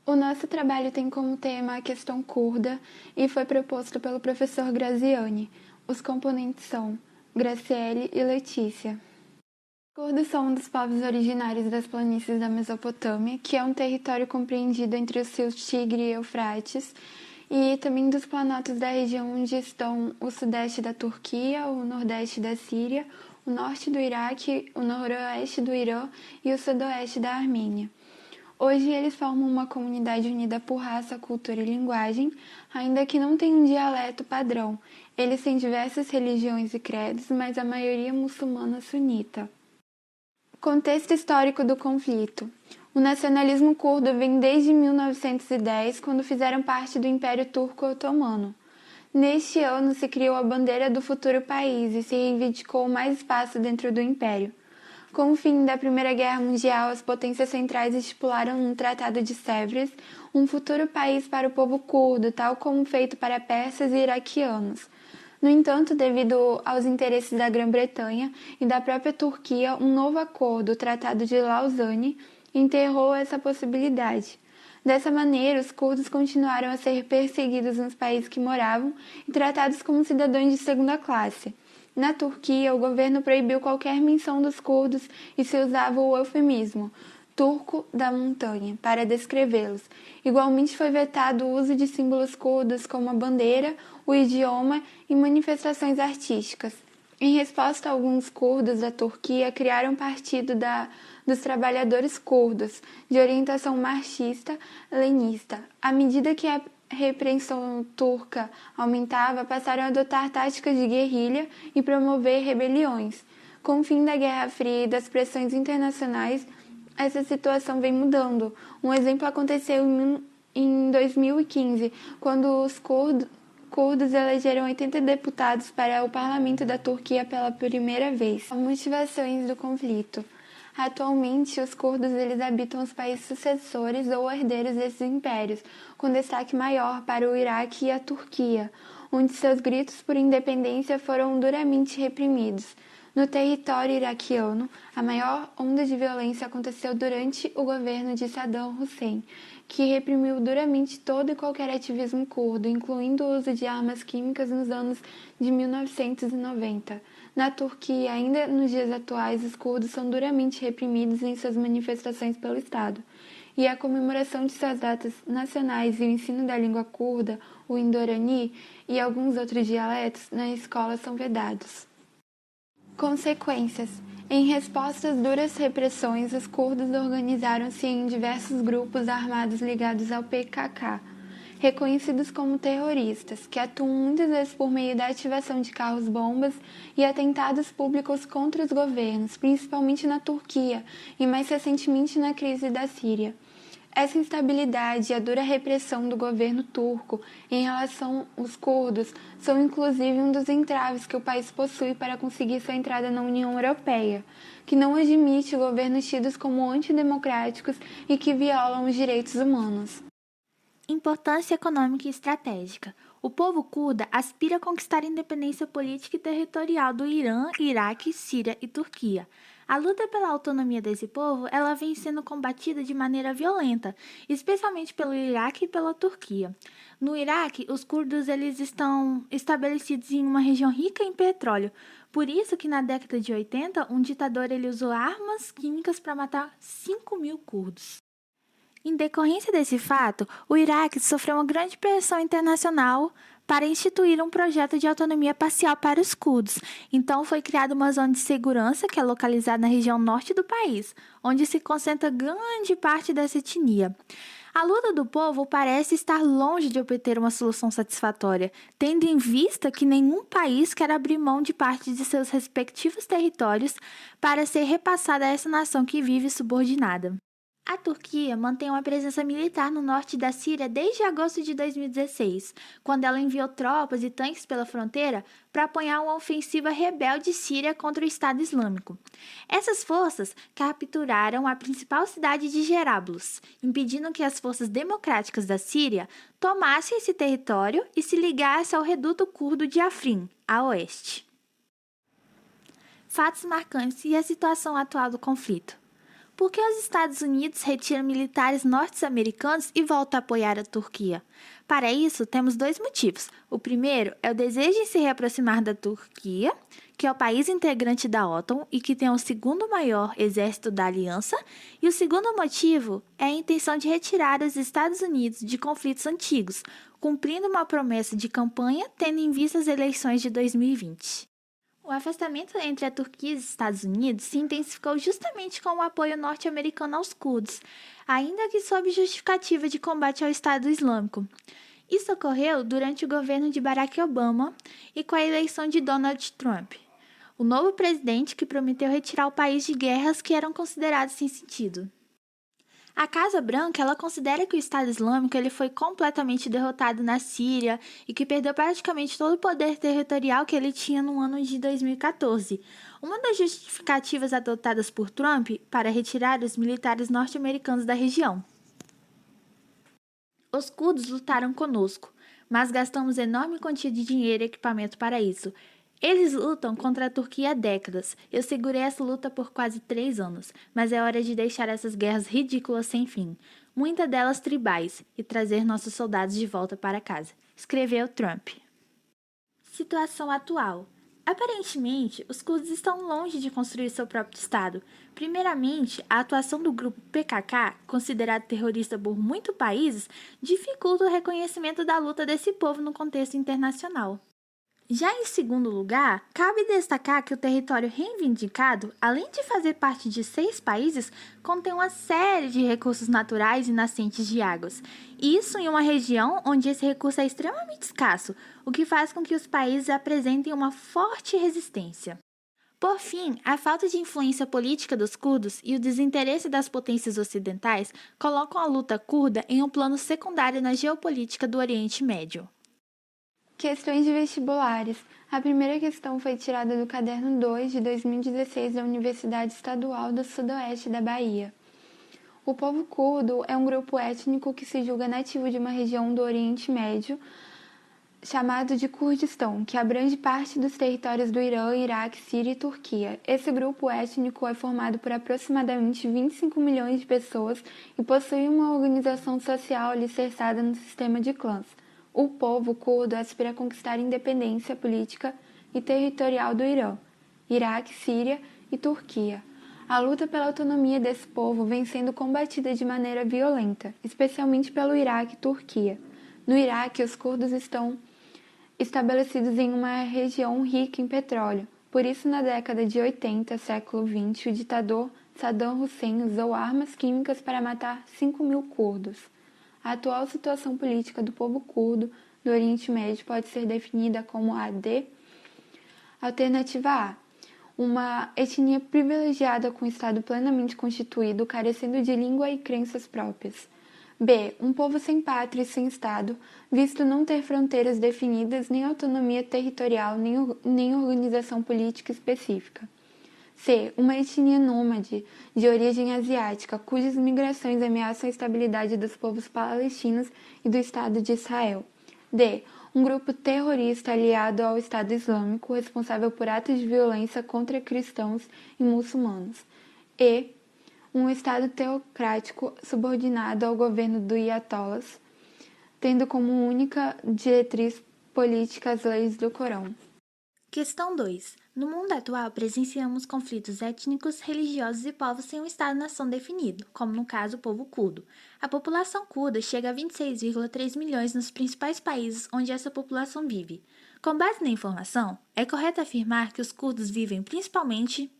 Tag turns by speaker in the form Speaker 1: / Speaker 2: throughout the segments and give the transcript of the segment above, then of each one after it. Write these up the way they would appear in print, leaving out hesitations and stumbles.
Speaker 1: O nosso trabalho tem como tema a questão curda e foi proposto pelo professor Graziani. Os componentes são Graciele e Letícia. Os curdos são um dos povos originários das planícies da Mesopotâmia, que é um território compreendido entre os rios Tigre e Eufrates, e também dos planaltos da região onde estão o sudeste da Turquia, o nordeste da Síria, o norte do Iraque, o noroeste do Irã e o sudoeste da Armênia. Hoje eles formam uma comunidade unida por raça, cultura e linguagem, ainda que não tenham um dialeto padrão. Eles têm diversas religiões e credos, mas a maioria é muçulmana sunita. Contexto histórico do conflito. O nacionalismo curdo vem desde 1910, quando fizeram parte do Império Turco-Otomano. Neste ano se criou a bandeira do futuro país e se reivindicou mais espaço dentro do Império. Com o fim da Primeira Guerra Mundial, as potências centrais estipularam no Tratado de Sèvres um futuro país para o povo curdo, tal como feito para persas e iraquianos. No entanto, devido aos interesses da Grã-Bretanha e da própria Turquia, um novo acordo, o Tratado de Lausanne, enterrou essa possibilidade. Dessa maneira, os curdos continuaram a ser perseguidos nos países que moravam e tratados como cidadãos de segunda classe. Na Turquia, o governo proibiu qualquer menção dos curdos e se usava o eufemismo turco da montanha para descrevê-los. Igualmente foi vetado o uso de símbolos curdos como a bandeira, o idioma e manifestações artísticas. Em resposta, alguns curdos da Turquia criaram um partido dos trabalhadores curdos, de orientação marxista-lenista. À medida que a repressão turca aumentava, passaram a adotar táticas de guerrilha e promover rebeliões. Com o fim da Guerra Fria e das pressões internacionais, essa situação vem mudando. Um exemplo aconteceu em 2015, quando os curdos elegeram 80 deputados para o parlamento da Turquia pela primeira vez. As motivações do conflito. Atualmente, os curdos eles habitam os países sucessores ou herdeiros desses impérios, com destaque maior para o Iraque e a Turquia, onde seus gritos por independência foram duramente reprimidos. No território iraquiano, a maior onda de violência aconteceu durante o governo de Saddam Hussein, que reprimiu duramente todo e qualquer ativismo curdo, incluindo o uso de armas químicas nos anos de 1990. Na Turquia, ainda nos dias atuais, os curdos são duramente reprimidos em suas manifestações pelo Estado, e a comemoração de suas datas nacionais e o ensino da língua curda, o Indorani e alguns outros dialetos na escola são vedados. Consequências. Em resposta às duras repressões, os curdos organizaram-se em diversos grupos armados ligados ao PKK, reconhecidos como terroristas, que atuam muitas vezes por meio da ativação de carros-bombas e atentados públicos contra os governos, principalmente na Turquia e mais recentemente na crise da Síria. Essa instabilidade e a dura repressão do governo turco em relação aos curdos são inclusive um dos entraves que o país possui para conseguir sua entrada na União Europeia, que não admite governos tidos como antidemocráticos e que violam os direitos humanos.
Speaker 2: Importância econômica e estratégica. O povo curda aspira a conquistar a independência política e territorial do Irã, Iraque, Síria e Turquia. A luta pela autonomia desse povo, ela vem sendo combatida de maneira violenta, especialmente pelo Iraque e pela Turquia. No Iraque, os curdos eles estão estabelecidos em uma região rica em petróleo. Por isso que na década de 80, um ditador ele usou armas químicas para matar 5.000 curdos. Em decorrência desse fato, o Iraque sofreu uma grande pressão internacional para instituir um projeto de autonomia parcial para os curdos. Então, foi criada uma zona de segurança, que é localizada na região norte do país, onde se concentra grande parte dessa etnia. A luta do povo parece estar longe de obter uma solução satisfatória, tendo em vista que nenhum país quer abrir mão de parte de seus respectivos territórios para ser repassada a essa nação que vive subordinada. A Turquia mantém uma presença militar no norte da Síria desde agosto de 2016, quando ela enviou tropas e tanques pela fronteira para apoiar uma ofensiva rebelde síria contra o Estado Islâmico. Essas forças capturaram a principal cidade de Jerablus, impedindo que as forças democráticas da Síria tomassem esse território e se ligassem ao reduto curdo de Afrin, a oeste. Fatos marcantes e a situação atual do conflito. Por que os Estados Unidos retiram militares norte-americanos e voltam a apoiar a Turquia? Para isso, temos dois motivos. O primeiro é o desejo em se reaproximar da Turquia, que é o país integrante da OTAN e que tem o segundo maior exército da aliança. E o segundo motivo é a intenção de retirar os Estados Unidos de conflitos antigos, cumprindo uma promessa de campanha tendo em vista as eleições de 2020. O afastamento entre a Turquia e os Estados Unidos se intensificou justamente com o apoio norte-americano aos curdos, ainda que sob justificativa de combate ao Estado Islâmico. Isso ocorreu durante o governo de Barack Obama e com a eleição de Donald Trump, o novo presidente que prometeu retirar o país de guerras que eram consideradas sem sentido. A Casa Branca ela considera que o Estado Islâmico ele foi completamente derrotado na Síria e que perdeu praticamente todo o poder territorial que ele tinha no ano de 2014. Uma das justificativas adotadas por Trump para retirar os militares norte-americanos da região. Os curdos lutaram conosco, mas gastamos enorme quantia de dinheiro e equipamento para isso. Eles lutam contra a Turquia há décadas. Eu segurei essa luta por quase 3 anos, mas é hora de deixar essas guerras ridículas sem fim, muitas delas tribais, e trazer nossos soldados de volta para casa, escreveu Trump. Situação atual. Aparentemente, os curdos estão longe de construir seu próprio Estado. Primeiramente, a atuação do grupo PKK, considerado terrorista por muitos países, dificulta o reconhecimento da luta desse povo no contexto internacional. Já em segundo lugar, cabe destacar que o território reivindicado, além de fazer parte de 6 países, contém uma série de recursos naturais e nascentes de águas. Isso em uma região onde esse recurso é extremamente escasso, o que faz com que os países apresentem uma forte resistência. Por fim, a falta de influência política dos curdos e o desinteresse das potências ocidentais colocam a luta curda em um plano secundário na geopolítica do Oriente Médio.
Speaker 1: Questões de vestibulares. A primeira questão foi tirada do caderno 2 de 2016 da Universidade Estadual do Sudoeste da Bahia. O povo curdo é um grupo étnico que se julga nativo de uma região do Oriente Médio, chamado de Kurdistão, que abrange parte dos territórios do Irã, Iraque, Síria e Turquia. Esse grupo étnico é formado por aproximadamente 25 milhões de pessoas e possui uma organização social alicerçada no sistema de clãs. O povo curdo aspira a conquistar a independência política e territorial do Irã, Iraque, Síria e Turquia. A luta pela autonomia desse povo vem sendo combatida de maneira violenta, especialmente pelo Iraque e Turquia. No Iraque, os curdos estão estabelecidos em uma região rica em petróleo. Por isso, na década de 80, século XX, o ditador Saddam Hussein usou armas químicas para matar 5.000 curdos. A atual situação política do povo curdo do Oriente Médio pode ser definida como a de Alternativa A, uma etnia privilegiada com Estado plenamente constituído, carecendo de língua e crenças próprias. B, um povo sem pátria e sem Estado, visto não ter fronteiras definidas, nem autonomia territorial, nem organização política específica. C, uma etnia nômade de origem asiática, cujas migrações ameaçam a estabilidade dos povos palestinos e do Estado de Israel. D, um grupo terrorista aliado ao Estado Islâmico, responsável por atos de violência contra cristãos e muçulmanos. E, um Estado teocrático subordinado ao governo do Ayatollahs, tendo como única diretriz política as leis do Corão.
Speaker 2: Questão 2. No mundo atual, presenciamos conflitos étnicos, religiosos e povos sem um Estado-nação definido, como no caso o povo curdo. A população curda chega a 26,3 milhões nos principais países onde essa população vive. Com base na informação, é correto afirmar que os curdos vivem principalmente...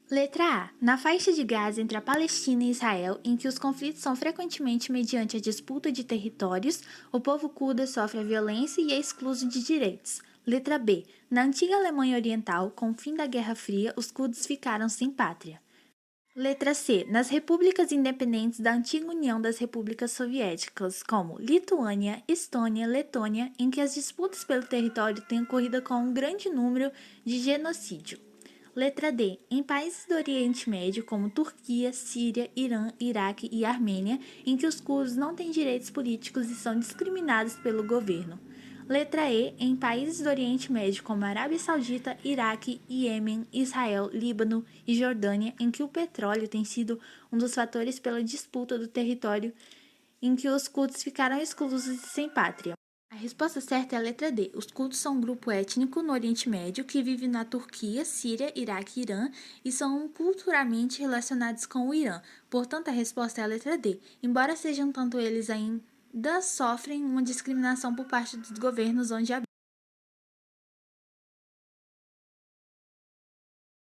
Speaker 2: Letra A. Na faixa de Gaza entre a Palestina e Israel, em que os conflitos são frequentemente mediante a disputa de territórios, o povo curdo sofre a violência e é excluído de direitos. Letra B. Na antiga Alemanha Oriental, com o fim da Guerra Fria, os curdos ficaram sem pátria. Letra C. Nas repúblicas independentes da antiga União das Repúblicas Soviéticas, como Lituânia, Estônia, Letônia, em que as disputas pelo território têm ocorrido com um grande número de genocídio. Letra D. Em países do Oriente Médio, como Turquia, Síria, Irã, Iraque e Armênia, em que os curdos não têm direitos políticos e são discriminados pelo governo. Letra E, em países do Oriente Médio como Arábia Saudita, Iraque, Iêmen, Israel, Líbano e Jordânia, em que o petróleo tem sido um dos fatores pela disputa do território em que os curdos ficaram exclusos e sem pátria. A resposta certa é a letra D. Os curdos são um grupo étnico no Oriente Médio que vive na Turquia, Síria, Iraque e Irã e são culturalmente relacionados com o Irã. Portanto, a resposta é a letra D. Embora sejam tanto eles ainda sofrem uma discriminação por parte dos governos onde habitam.